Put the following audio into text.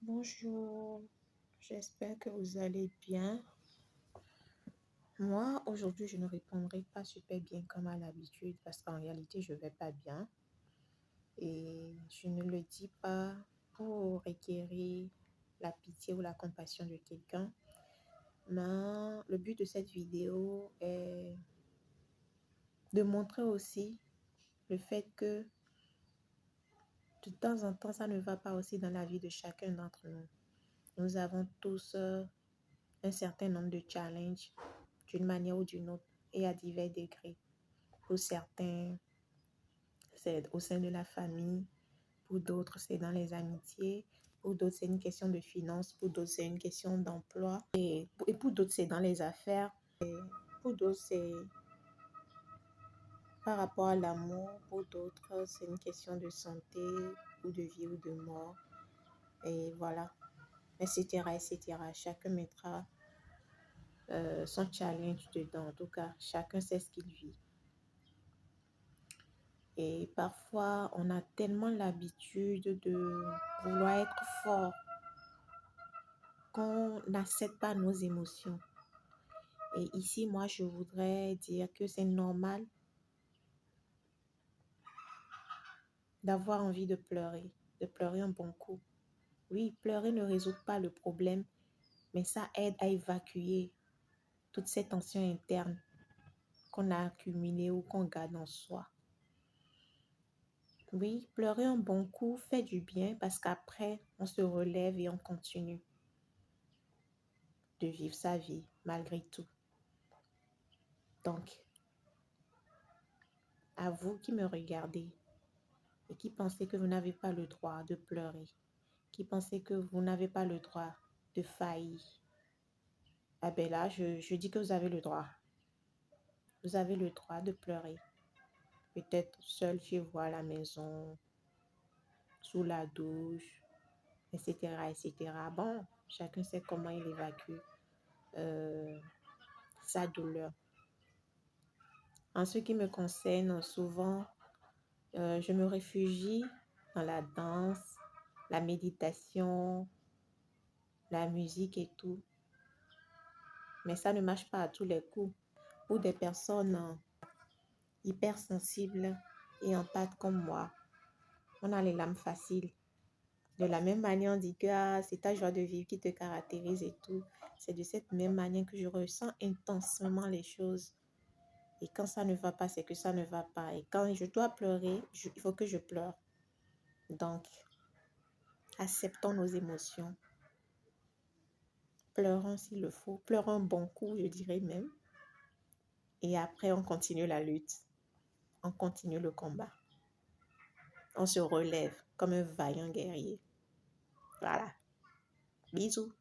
Bonjour, j'espère que vous allez bien. Moi, aujourd'hui, je ne répondrai pas super bien comme à l'habitude parce qu'en réalité, je ne vais pas bien. Et je ne le dis pas pour requérir la pitié ou la compassion de quelqu'un. Mais le but de cette vidéo est de montrer aussi le fait que de temps en temps, ça ne va pas aussi dans la vie de chacun d'entre nous. Nous avons tous un certain nombre de challenges d'une manière ou d'une autre et à divers degrés. Pour certains, c'est au sein de la famille, pour d'autres, c'est dans les amitiés, pour d'autres, c'est une question de finances, pour d'autres, c'est une question d'emploi et pour d'autres, c'est dans les affaires, pour d'autres, c'est par rapport à l'amour, pour d'autres, c'est une question de santé ou de vie ou de mort. Et voilà, etc., etc. Chacun mettra son challenge dedans. En tout cas, chacun sait ce qu'il vit. Et parfois, on a tellement l'habitude de vouloir être fort qu'on n'accepte pas nos émotions. Et ici, moi, je voudrais dire que c'est normal d'avoir envie de pleurer un bon coup. Oui, pleurer ne résout pas le problème, mais ça aide à évacuer toutes ces tensions internes qu'on a accumulées ou qu'on garde en soi. Oui, pleurer un bon coup fait du bien parce qu'après, on se relève et on continue de vivre sa vie malgré tout. Donc, à vous qui me regardez et qui pensez que vous n'avez pas le droit de pleurer, qui pensez que vous n'avez pas le droit de faillir, ah ben là, je dis que vous avez le droit. Vous avez le droit de pleurer. Peut-être seul chez vous à la maison, sous la douche, etc., etc. Bon, chacun sait comment il évacue sa douleur. En ce qui me concerne, souvent, je me réfugie dans la danse, la méditation, la musique et tout. Mais ça ne marche pas à tous les coups. Pour des personnes hypersensibles et empathes comme moi, on a les lames faciles. De la même manière, on dit que c'est ta joie de vivre qui te caractérise et tout. C'est de cette même manière que je ressens intensément les choses. Et quand ça ne va pas, c'est que ça ne va pas. Et quand je dois pleurer, il faut que je pleure. Donc, acceptons nos émotions. Pleurons s'il le faut. Pleurons un bon coup, je dirais même. Et après, on continue la lutte. On continue le combat. On se relève comme un vaillant guerrier. Voilà. Bisous.